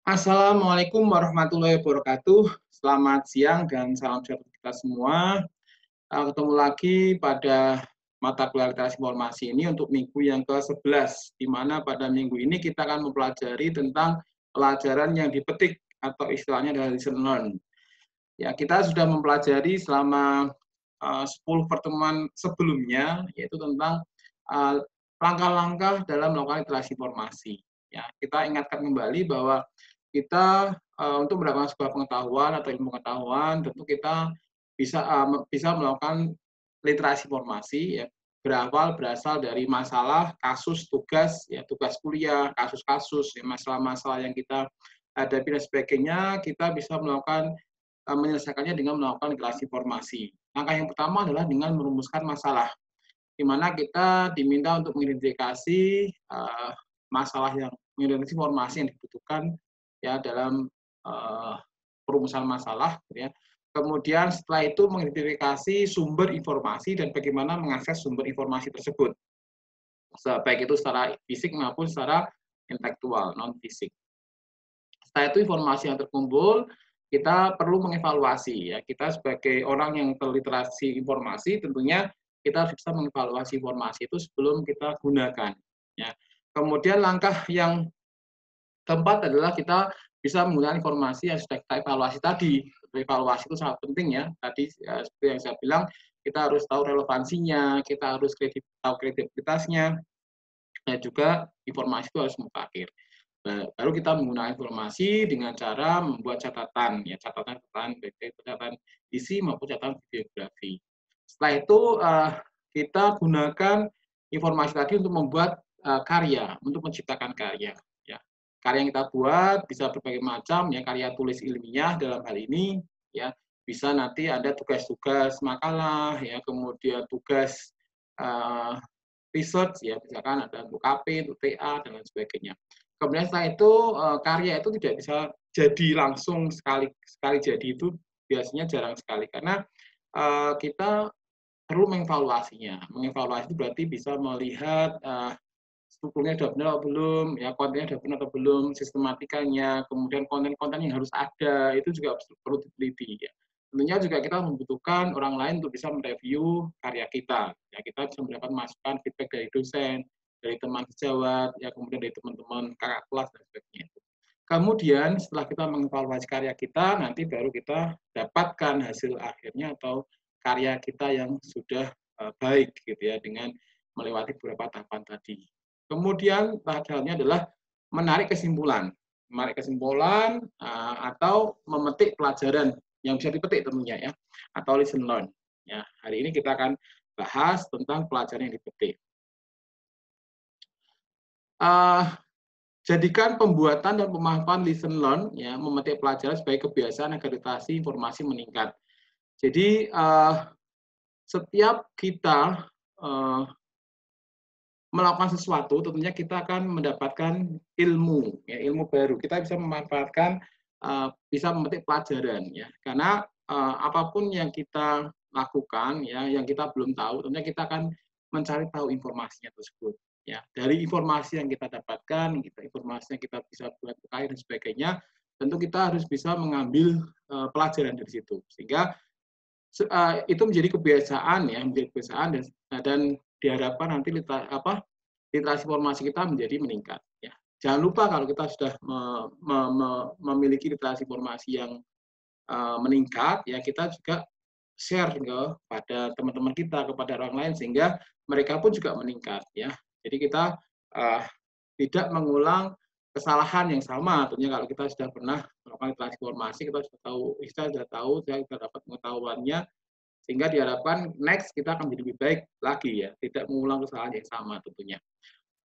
Assalamualaikum warahmatullahi wabarakatuh. Selamat siang dan salam sejahtera kita semua. Ketemu lagi pada mata kuliah literasi informasi ini untuk minggu yang ke-11, di mana pada minggu ini kita akan mempelajari tentang pelajaran yang dipetik atau istilahnya adalah listen learn. Ya, kita sudah mempelajari selama 10 pertemuan sebelumnya, yaitu tentang langkah-langkah dalam melakukan literasi informasi. Ya, kita ingatkan kembali bahwa kita untuk mendapatkan sebuah pengetahuan atau ilmu pengetahuan, tentu kita bisa melakukan literasi informasi ya, berasal dari masalah, kasus, tugas, ya tugas kuliah, kasus-kasus, ya, masalah-masalah yang kita hadapi dan sebagainya, kita bisa melakukan menyelesaikannya dengan melakukan literasi informasi. Langkah yang pertama adalah dengan merumuskan masalah, di mana kita diminta untuk mengidentifikasi masalah yang mengidentifikasi informasi yang dibutuhkan ya dalam perumusan masalah, gitu ya. Kemudian setelah itu mengidentifikasi sumber informasi dan bagaimana mengakses sumber informasi tersebut, baik itu secara fisik maupun secara intelektual, non fisik. Setelah itu informasi yang terkumpul, kita perlu mengevaluasi ya. Kita sebagai orang yang terliterasi informasi tentunya kita harus bisa mengevaluasi informasi itu sebelum kita gunakan ya. Kemudian langkah yang keempat adalah kita bisa menggunakan informasi yang sudah kita evaluasi tadi. Evaluasi itu sangat penting ya. Tadi ya, seperti yang saya bilang, kita harus tahu relevansinya, kita harus tahu kredibilitasnya, dan juga informasi itu harus mutakhir. Baru kita menggunakan informasi dengan cara membuat catatan, ya catatan isi maupun catatan bibliografi. Setelah itu kita gunakan informasi tadi untuk membuat karya, untuk menciptakan karya. Ya. Karya yang kita buat bisa berbagai macam, ya karya tulis ilmiah dalam hal ini, ya bisa nanti ada tugas-tugas makalah, ya kemudian tugas research, ya misalkan ada untuk KP, untuk TA dan lain sebagainya. Kemudian setelah itu karya itu tidak bisa jadi langsung sekali jadi, itu biasanya jarang sekali karena kita perlu mengevaluasinya. Mengevaluasi itu berarti bisa melihat strukturnya sudah benar atau belum, ya kontennya sudah benar atau belum, sistematikanya, kemudian konten-konten yang harus ada itu juga perlu diteliti. Ya. Tentunya juga kita membutuhkan orang lain untuk bisa mereview karya kita. Ya, kita bisa mendapat masukan, feedback dari dosen, dari teman sejawat, ya kemudian dari teman-teman kakak kelas dan sebagainya. Kemudian setelah kita mengevaluasi karya kita, nanti baru kita dapatkan hasil akhirnya atau karya kita yang sudah baik gitu ya dengan melewati beberapa tahapan tadi. Kemudian tahap selanjutnya adalah menarik kesimpulan. Menarik kesimpulan atau memetik pelajaran yang bisa dipetik tentunya ya, atau listen learn. Ya, hari ini kita akan bahas tentang pelajaran yang dipetik. Jadikan pembuatan dan pemahaman listen learn ya, memetik pelajaran sebagai kebiasaan agar literasi informasi meningkat. Jadi setiap kita melakukan sesuatu, tentunya kita akan mendapatkan ilmu, ya, ilmu baru. Kita bisa memanfaatkan, bisa memetik pelajaran, ya. Karena apapun yang kita lakukan, ya, yang kita belum tahu, tentunya kita akan mencari tahu informasinya tersebut. Ya, dari informasi yang kita dapatkan, informasi yang kita bisa buat dan sebagainya, tentu kita harus bisa mengambil pelajaran dari situ, sehingga itu menjadi kebiasaan ya, menjadi kebiasaan dan diharapkan nanti literasi informasi kita menjadi meningkat. Ya. Jangan lupa kalau kita sudah memiliki literasi informasi yang meningkat, ya kita juga share kepada teman-teman kita, kepada orang lain sehingga mereka pun juga meningkat. Ya. Jadi kita tidak mengulang kesalahan yang sama. Tentunya kalau kita sudah pernah melakukan literasi informasi, kita sudah tahu, kita dapat pengetahuannya, sehingga diharapkan next kita akan menjadi lebih baik lagi ya, tidak mengulang kesalahan yang sama tentunya.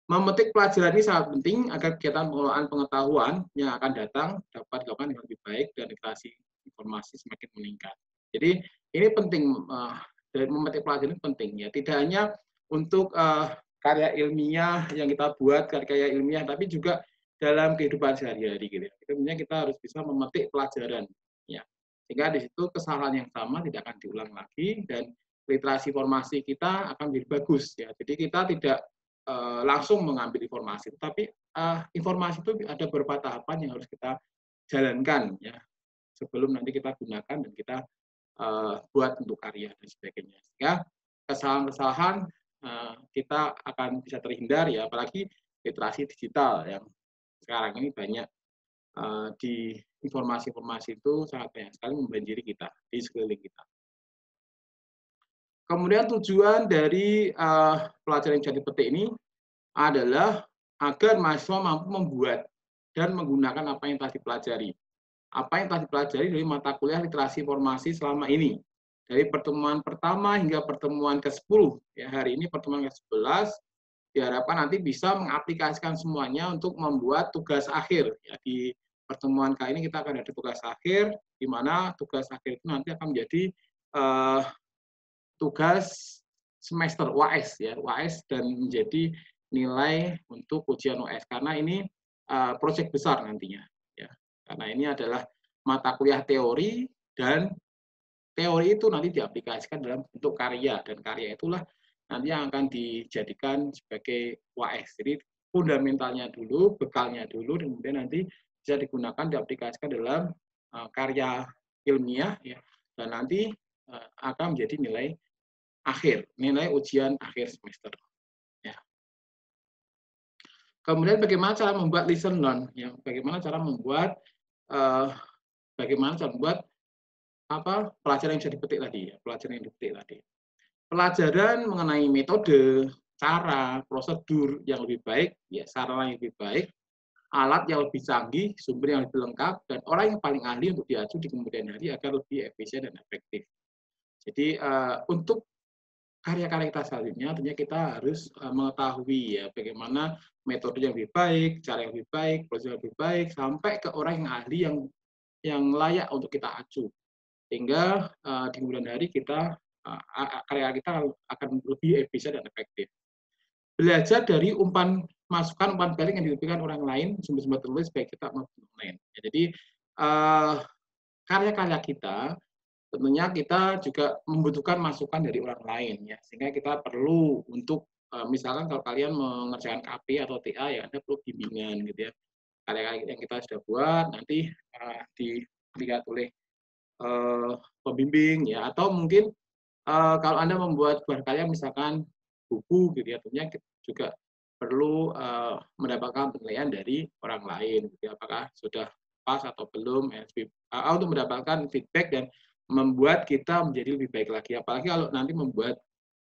Memetik pelajaran ini sangat penting agar kegiatan pengelolaan pengetahuan yang akan datang dapat dilakukan dengan lebih baik dan literasi informasi semakin meningkat. Jadi ini penting, dari memetik pelajaran ini penting ya, tidak hanya untuk karya ilmiah yang kita buat, karya ilmiah, tapi juga dalam kehidupan sehari-hari gitu. Tentunya kita harus bisa memetik pelajaran ya. Sehingga di situ kesalahan yang sama tidak akan diulang lagi dan literasi informasi kita akan menjadi bagus ya. Jadi kita tidak langsung mengambil informasi, tapi informasi itu ada beberapa tahapan yang harus kita jalankan ya sebelum nanti kita gunakan dan kita buat untuk karya dan sebagainya. Sehingga kesalahan-kesalahan kita akan bisa terhindar ya, apalagi literasi digital yang sekarang ini banyak di informasi-informasi itu sangat banyak sekali membanjiri kita di sekeliling kita. Kemudian tujuan dari pelajaran yang jadi petik ini adalah agar mahasiswa mampu membuat dan menggunakan apa yang telah dipelajari. Apa yang telah dipelajari dari mata kuliah literasi informasi selama ini. Dari pertemuan pertama hingga pertemuan ke-10. Ya, hari ini pertemuan ke-11, diharapkan nanti bisa mengaplikasikan semuanya untuk membuat tugas akhir. Ya, di pertemuan kali ini kita akan ada tugas akhir, di mana tugas akhir itu nanti akan menjadi tugas semester UAS ya, UAS dan menjadi nilai untuk ujian UAS karena ini proyek besar nantinya ya. Karena ini adalah mata kuliah teori dan teori itu nanti diaplikasikan dalam bentuk karya dan karya itulah nanti yang akan dijadikan sebagai UAS. Jadi fundamentalnya dulu, bekalnya dulu, dan kemudian nanti bisa digunakan diaplikasikan dalam karya ilmiah ya, dan nanti akan menjadi nilai akhir, nilai ujian akhir semester. Ya. Kemudian bagaimana cara membuat lesson learn? Ya, bagaimana cara membuat pelajaran yang bisa dipetik tadi? Ya, pelajaran yang dipetik tadi. Pelajaran mengenai metode, cara, prosedur yang lebih baik, ya sarana yang lebih baik, alat yang lebih canggih, sumber yang lebih lengkap, dan orang yang paling ahli untuk diacu di kemudian hari agar lebih efisien dan efektif. Jadi untuk karya-karya kita selanjutnya, tentunya kita harus mengetahui ya bagaimana metode yang lebih baik, cara yang lebih baik, proses yang lebih baik, sampai ke orang yang ahli yang layak untuk kita acu. Sehingga di kemudian hari kita karya kita akan lebih efisien dan efektif. Belajar dari umpan masukan, umpan balik yang diberikan orang lain, sumber-sumber tertulis baik kita maupun online. Ya, jadi karya-karya kita tentunya kita juga membutuhkan masukan dari orang lain ya, sehingga kita perlu untuk misalkan kalau kalian mengerjakan KP atau TA ya Anda perlu bimbingan gitu ya. Karya-karya yang kita sudah buat nanti dilihat oleh pembimbing ya, atau mungkin kalau Anda membuat buah karya misalkan buku gitu ya, tentunya kita juga perlu mendapatkan penilaian dari orang lain gitu ya, apakah sudah pas atau belum untuk mendapatkan feedback dan membuat kita menjadi lebih baik lagi. Apalagi kalau nanti membuat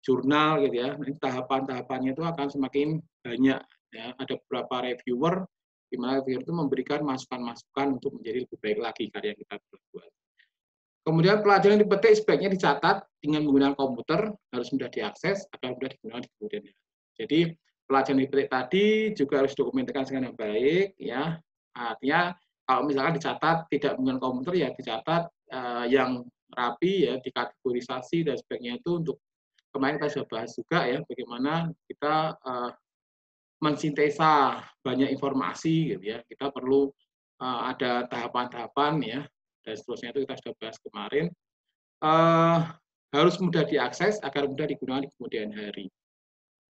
jurnal gitu ya, nanti tahapan-tahapannya itu akan semakin banyak ya. Ada beberapa reviewer di mana reviewer itu memberikan masukan-masukan untuk menjadi lebih baik lagi karya kita buat. Kemudian pelajaran yang dipetik sebaiknya dicatat dengan menggunakan komputer, harus mudah diakses agar mudah digunakan di kemudian hari. Jadi pelajaran yang dipetik tadi juga harus dokumentasikan dengan yang baik ya. Artinya kalau misalkan dicatat tidak menggunakan komputer ya dicatat yang rapi ya, dikategorisasi dan sebagainya. Itu untuk kemarin kita sudah bahas juga ya bagaimana kita mensintesa banyak informasi gitu ya. Kita perlu ada tahapan-tahapan ya dan seterusnya, itu kita sudah bahas kemarin. Harus mudah diakses agar mudah digunakan di kemudian hari.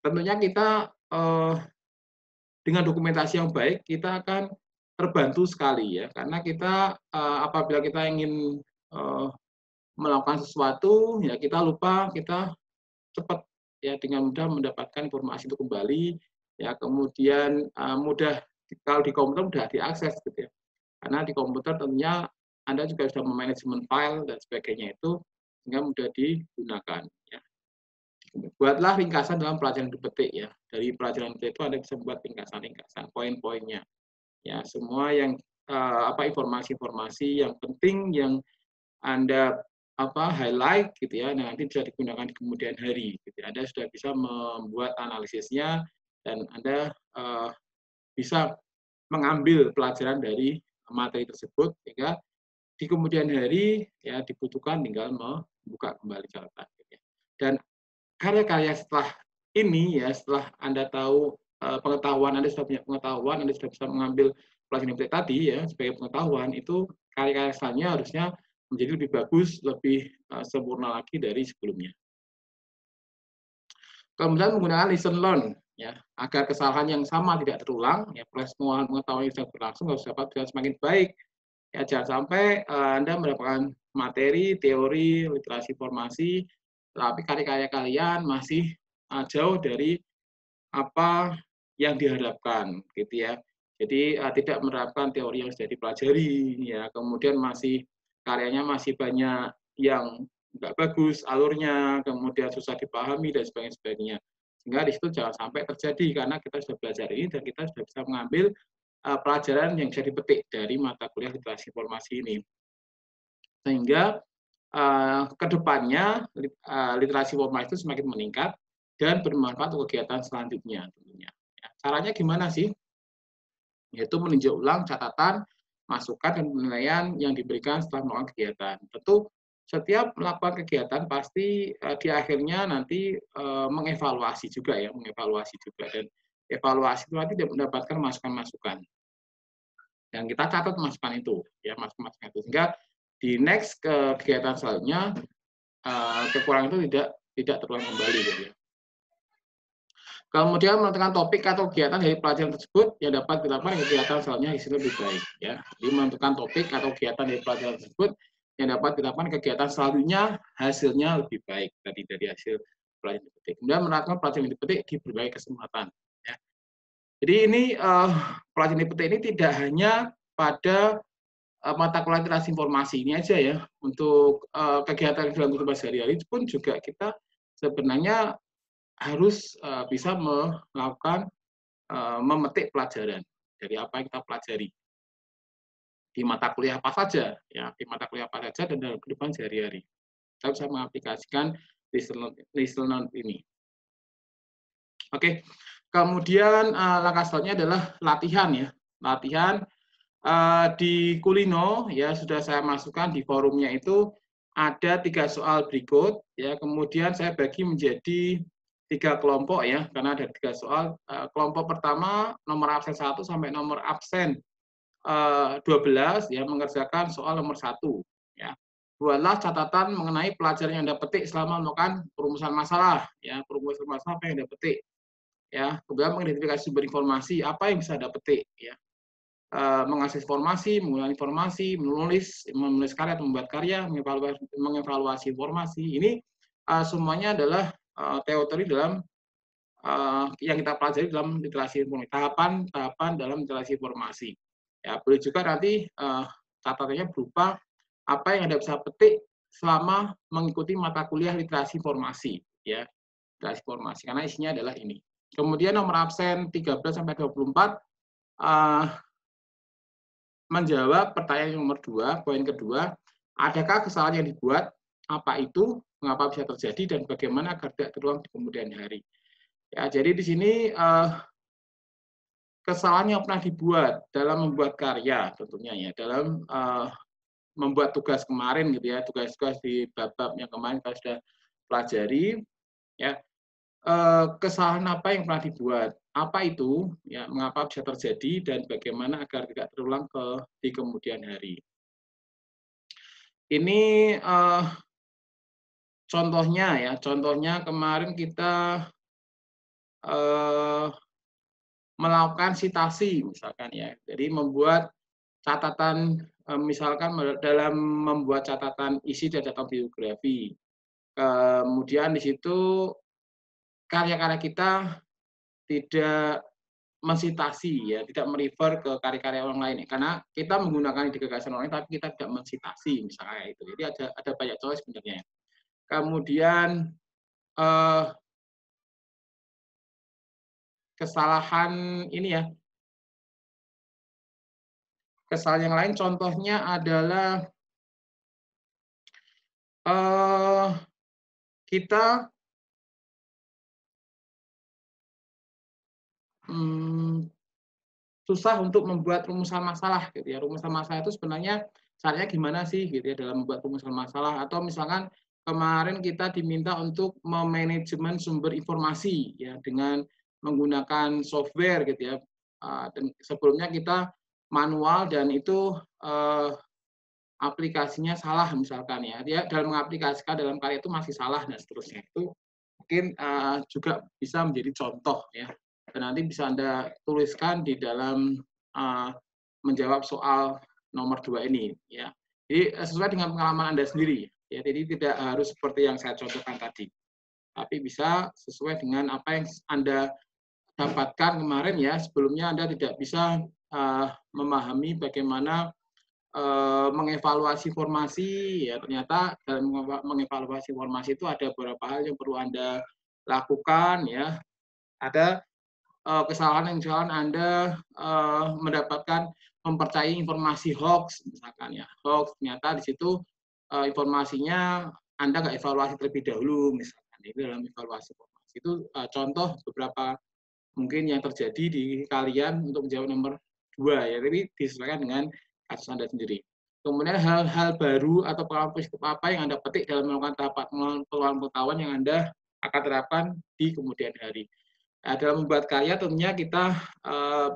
Tentunya kita dengan dokumentasi yang baik kita akan terbantu sekali ya, karena kita apabila kita ingin melakukan sesuatu ya kita lupa, kita cepat ya dengan mudah mendapatkan informasi itu kembali ya, kemudian mudah kalau di komputer mudah diakses gitu ya, karena di komputer tentunya Anda juga sudah memanajemen file dan sebagainya itu sehingga mudah digunakan ya. Buatlah ringkasan dalam pelajaran dipetik ya, dari pelajaran itu Anda bisa membuat ringkasan poin-poinnya ya, semua yang informasi-informasi yang penting yang Anda highlight gitu ya, nanti bisa digunakan di kemudian hari gitu. Anda sudah bisa membuat analisisnya dan Anda bisa mengambil pelajaran dari materi tersebut sehingga di kemudian hari ya dibutuhkan tinggal membuka kembali catatan gitu ya. Dan karya-karya setelah ini ya, setelah Anda tahu pengetahuan, Anda sudah punya pengetahuan, Anda sudah bisa mengambil pelajaran tadi ya sebagai pengetahuan, itu karya-karya selanjutnya harusnya menjadi lebih bagus, lebih sempurna lagi dari sebelumnya. Kemudian menggunakan lesson learn ya, agar kesalahan yang sama tidak terulang, ya, proses pengetahuan yang sedang berlangsung harus dapat berjalan semakin baik. Ya, jangan sampai Anda mendapatkan materi, teori, literasi informasi, tapi karya-karya kalian masih jauh dari apa yang diharapkan, gitu ya. Jadi tidak menerapkan teori yang sudah dipelajari, ya. Kemudian karyanya masih banyak yang nggak bagus alurnya, kemudian susah dipahami dan sebagainya. Sehingga di situ jangan sampai terjadi karena kita sudah belajar ini dan kita sudah bisa mengambil pelajaran yang bisa dipetik dari mata kuliah literasi informasi ini. Sehingga ke depannya literasi informasi itu semakin meningkat dan bermanfaat untuk kegiatan selanjutnya tentunya. Ya, caranya gimana sih? Yaitu meninjau ulang catatan, masukan, dan penilaian yang diberikan setelah melakukan kegiatan. Tentu setiap melakukan kegiatan pasti di akhirnya nanti mengevaluasi juga ya, dan evaluasi itu nanti mendapatkan masukan-masukan. Dan kita catat masukan itu, ya, masukan itu, sehingga di next kegiatan selanjutnya kekurangan itu tidak terulang kembali, gitu ya. Kemudian menentukan topik atau kegiatan dari pelajaran tersebut yang dapat dilakukan kegiatan selanjutnya hasilnya lebih baik. Ya, jadi menentukan topik atau kegiatan dari pelajaran tersebut yang dapat dilakukan kegiatan selanjutnya hasilnya lebih baik dari hasil pelajaran dipetik. Kemudian menerapkan pelajaran yang dipetik di berbagai kesempatan. Ya. Jadi ini pelajaran dipetik ini tidak hanya pada mata kuliah literasi informasi ini aja ya. Untuk kegiatan dalam kehidupan sehari-hari pun juga kita sebenarnya harus bisa melakukan memetik pelajaran dari apa yang kita pelajari di mata kuliah apa saja, ya, di mata kuliah apa saja dan dalam kehidupan sehari-hari. Kita bisa mengaplikasikan listener ini. Oke, kemudian langkah selanjutnya adalah latihan ya, latihan di Kulino ya sudah saya masukkan di forumnya itu ada 3 soal berikut ya, kemudian saya bagi menjadi 3 kelompok ya, karena ada 3 soal. Kelompok pertama nomor absen 1 sampai nomor absen 12 ya, mengerjakan soal nomor 1 ya. Buatlah catatan mengenai pelajaran yang Anda petik selama melakukan perumusan masalah ya, perumusan masalah apa yang Anda petik ya. Kemudian mengidentifikasi sumber informasi apa yang bisa Anda petik ya. Mengakses informasi, menggunakan informasi, menulis karya atau membuat karya, mengevaluasi informasi. Ini semuanya adalah teori dalam yang kita pelajari dalam literasi informasi, tahapan dalam literasi informasi. Ya, boleh juga nanti catatannya berupa apa yang Anda bisa petik selama mengikuti mata kuliah literasi informasi, ya, literasi informasi, karena isinya adalah ini. Kemudian nomor absen 13 sampai 24 menjawab pertanyaan nomor 2, poin kedua, adakah kesalahan yang dibuat, apa itu, mengapa bisa terjadi, dan bagaimana agar tidak terulang di kemudian hari. Ya, jadi di sini kesalahan yang pernah dibuat dalam membuat karya tentunya ya, dalam membuat tugas kemarin gitu ya, tugas-tugas di bab-bab yang kemarin kita sudah pelajari ya. Kesalahan apa yang pernah dibuat, apa itu, ya, mengapa bisa terjadi, dan bagaimana agar tidak terulang di kemudian hari. Ini contohnya ya, contohnya kemarin kita melakukan sitasi misalkan ya, jadi membuat catatan misalkan dalam membuat catatan isi dan catatan biografi. Kemudian di situ karya-karya kita tidak mensitasi ya, tidak merefer ke karya-karya orang lain karena kita menggunakan ide gagasan orang lain tapi kita tidak mensitasi misalnya itu. Jadi ada banyak contoh sebenarnya. Kemudian kesalahan ini ya, kesalahan yang lain contohnya adalah kita susah untuk membuat rumusan masalah gitu ya. Rumusan masalah itu sebenarnya caranya gimana sih gitu ya dalam membuat rumusan masalah, atau misalkan kemarin kita diminta untuk memanajemen sumber informasi ya dengan menggunakan software gitu ya. Dan sebelumnya kita manual dan itu aplikasinya salah misalkan ya. Dia dalam mengaplikasikan dalam karya itu masih salah dan seterusnya. Itu mungkin juga bisa menjadi contoh ya dan nanti bisa Anda tuliskan di dalam menjawab soal nomor 2 ini, ya. Jadi sesuai dengan pengalaman Anda sendiri, ya. Jadi tidak harus seperti yang saya contohkan tadi, tapi bisa sesuai dengan apa yang Anda dapatkan kemarin, ya. Sebelumnya Anda tidak bisa memahami bagaimana mengevaluasi formasi, ya. Ternyata dalam mengevaluasi formasi itu ada beberapa hal yang perlu Anda lakukan, ya. Ada kesalahan yang misalkan Anda mendapatkan mempercayai informasi hoax, misalkan, ya, hoax, ternyata di situ informasinya Anda nggak evaluasi terlebih dahulu, misalkan. Itu dalam evaluasi informasi itu contoh beberapa mungkin yang terjadi di kalian untuk menjawab nomor 2, ya, tapi disesuaikan dengan kasus Anda sendiri. Kemudian hal-hal baru atau pengalaman positif apa yang Anda petik dalam melakukan tahap pengelolaan pengetahuan yang Anda akan terapkan di kemudian hari. Nah, dalam membuat karya tentunya kita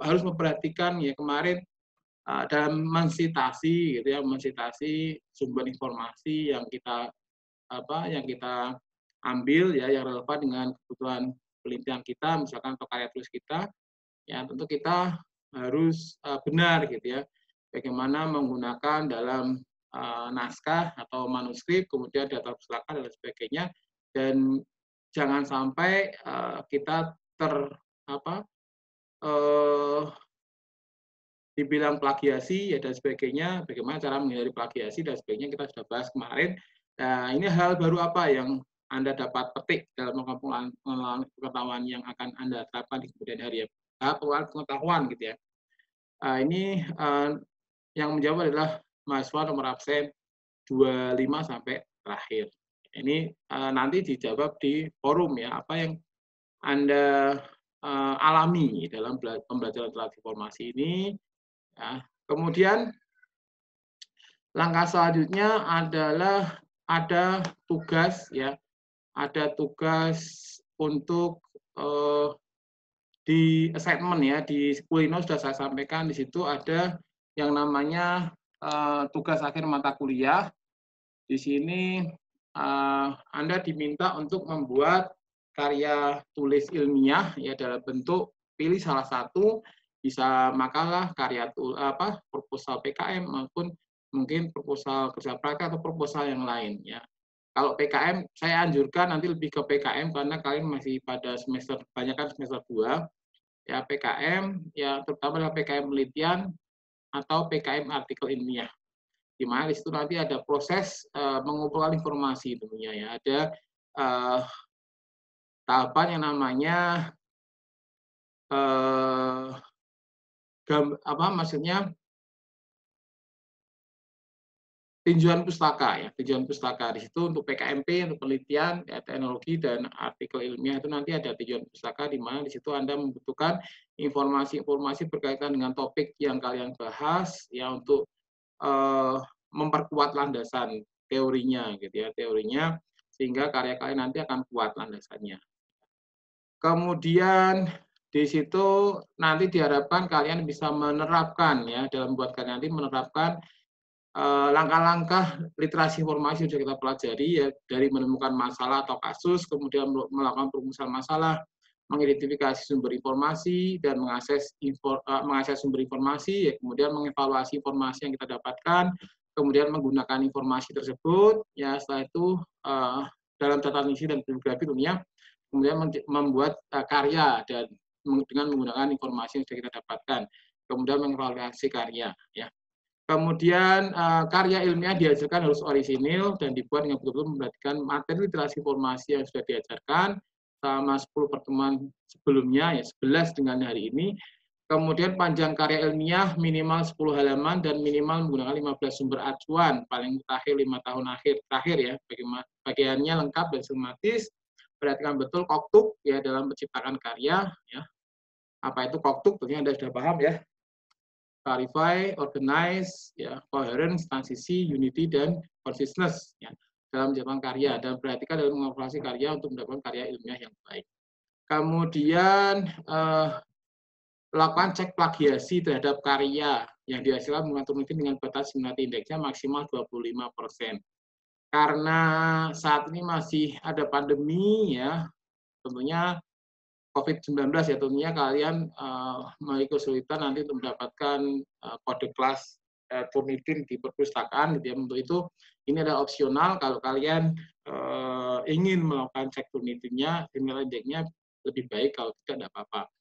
harus memperhatikan, ya, kemarin dalam mensitasi, gitu ya, mensitasi sumber informasi yang kita ambil, ya, yang relevan dengan kebutuhan penelitian kita, misalkan atau karya tulis kita, ya, tentu kita harus benar, gitu ya, bagaimana menggunakan dalam naskah atau manuskrip, kemudian data pustaka dan sebagainya, dan jangan sampai kita dibilang plagiasi, ya, dan sebagainya, bagaimana cara menghindari plagiasi dan sebagainya kita sudah bahas kemarin. Nah, ini hal baru apa yang Anda dapat petik dalam pengembangan pengetahuan yang akan Anda terapkan di kemudian hari, ya. Pengembangan pengetahuan, gitu ya. Ini yang menjawab adalah mahasiswa nomor absen 25 sampai terakhir. Ini nanti dijawab di forum, ya, apa yang Anda alami dalam pembelajaran transformasi ini. Ya. Kemudian langkah selanjutnya adalah ada tugas, ya, ada tugas untuk di assignment, ya, di Kulino sudah saya sampaikan, di situ ada yang namanya tugas akhir mata kuliah. Di sini Anda diminta untuk membuat karya tulis ilmiah, ya, dalam bentuk pilih salah satu, bisa makalah, karya proposal PKM maupun mungkin proposal kerja praktek atau proposal yang lain, ya. Kalau PKM saya anjurkan nanti lebih ke PKM karena kalian masih pada semester, banyak kan semester 2, ya. PKM, ya, terutama adalah PKM penelitian atau PKM artikel ilmiah, di mana di situ nanti ada proses mengumpulkan informasi tentunya, ya. Ada tahapan yang namanya maksudnya tinjauan pustaka, ya, tinjauan pustaka. Di situ untuk PKMP, untuk penelitian, ya, teknologi dan artikel ilmiah itu nanti ada tinjauan pustaka, di mana di situ Anda membutuhkan informasi-informasi berkaitan dengan topik yang kalian bahas, ya, untuk memperkuat landasan teorinya, gitu ya, teorinya, sehingga karya kalian nanti akan kuat landasannya. Kemudian di situ nanti diharapkan kalian bisa menerapkan, ya, dalam membuat karya nanti menerapkan langkah-langkah literasi informasi yang sudah kita pelajari, ya, dari menemukan masalah atau kasus, kemudian melakukan perumusan masalah, mengidentifikasi sumber informasi dan mengakses sumber informasi, ya, kemudian mengevaluasi informasi yang kita dapatkan, kemudian menggunakan informasi tersebut, ya, setelah itu dalam data analisis dan bibliografi tentunya, kemudian membuat karya dan dengan menggunakan informasi yang sudah kita dapatkan, kemudian mengevaluasi karya, ya. Kemudian karya ilmiah dihasilkan harus orisinil dan dibuat dengan betul-betul memperhatikan materi literasi informasi yang sudah diajarkan selama 10 pertemuan sebelumnya, ya, 11 dengan hari ini. Kemudian panjang karya ilmiah minimal 10 halaman dan minimal menggunakan 15 sumber acuan, paling terakhir 5 tahun terakhir, ya, bagiannya lengkap dan sistematis. Perhatikan betul koktuk, ya, dalam menciptakan karya, ya. Apa itu koktuk? Tentunya Anda sudah paham, ya. Clarify, organize, ya, coherence, transisi, unity, dan consciousness, ya, dalam menciptakan karya, dan perhatikan dalam mengevaluasi karya untuk mendapatkan karya ilmiah yang baik. Kemudian lakukan cek plagiasi terhadap karya yang dihasilkan menggunakan dengan batas similarity indeksnya maksimal 25%. Karena saat ini masih ada pandemi, ya, tentunya COVID-19 ya, tentunya kalian memiliki kesulitan nanti untuk mendapatkan kode kelas Turnitin di perpustakaan gitu ya. Untuk itu ini adalah opsional kalau kalian ingin melakukan cek Turnitinnya, email indeksnya lebih baik, kalau tidak apa-apa.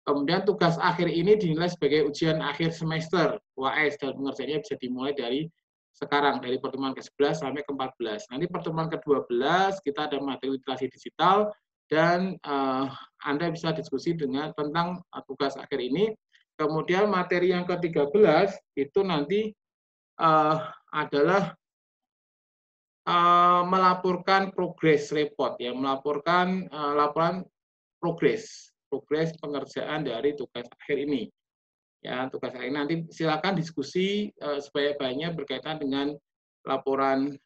Kemudian tugas akhir ini dinilai sebagai ujian akhir semester UAS dan pengerjaannya bisa dimulai dari sekarang, dari pertemuan ke-11 sampai ke-14. Nanti pertemuan ke-12 kita ada materi literasi digital dan Anda bisa diskusi tentang tugas akhir ini. Kemudian materi yang ke-13 itu nanti adalah melaporkan progress report ya, melaporkan laporan progress pengerjaan dari tugas akhir ini. Ya, tugas akhir nanti silakan diskusi sebanyak-banyaknya berkaitan dengan laporan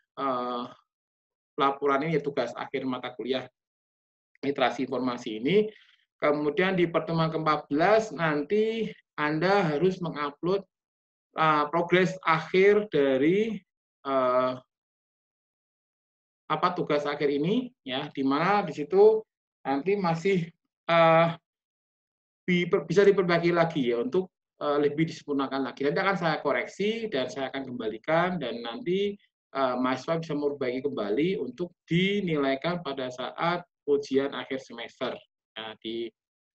ini, tugas akhir mata kuliah literasi informasi ini. Kemudian di pertemuan ke-14 nanti Anda harus mengupload progres akhir dari tugas akhir ini ya, di mana di situ nanti masih bisa diperbagi lagi ya untuk lebih disempurnakan lagi. Nanti akan saya koreksi dan saya akan kembalikan, dan nanti mahasiswa bisa memperbaiki kembali untuk dinilaikan pada saat ujian akhir semester ya, di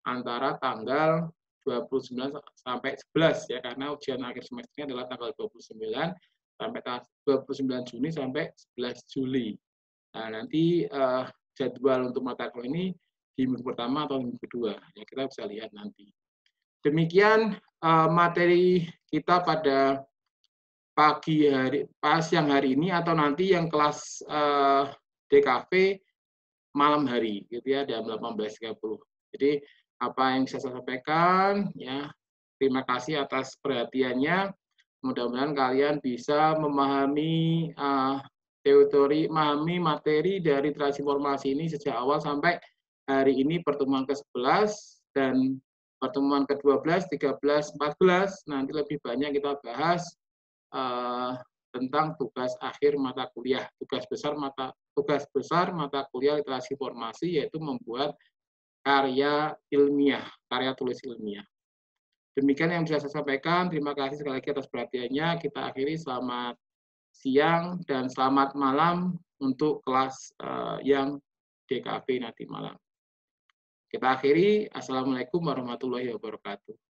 antara tanggal 29 sampai 11 ya, karena ujian akhir semesternya adalah tanggal 29 sampai 29 Juni sampai 11 Juli. Nah, nanti jadwal untuk mata kuliah ini di minggu pertama atau minggu kedua ya, kita bisa lihat nanti. Demikian materi kita pada siang hari ini, atau nanti yang kelas DKV malam hari gitu ya, jam 18.30. Jadi apa yang bisa saya sampaikan ya, terima kasih atas perhatiannya. Mudah-mudahan kalian bisa memahami memahami materi dari literasi informasi ini sejak awal sampai hari ini pertemuan ke-11, dan pertemuan ke-12, 13, 14 nanti lebih banyak kita bahas tentang tugas akhir mata kuliah, tugas besar mata kuliah literasi informasi, yaitu membuat karya ilmiah, karya tulis ilmiah. Demikian yang bisa saya sampaikan. Terima kasih sekali lagi atas perhatiannya. Kita akhiri, selamat siang dan selamat malam untuk kelas yang DKV nanti malam. Kita akhiri. Assalamualaikum warahmatullahi wabarakatuh.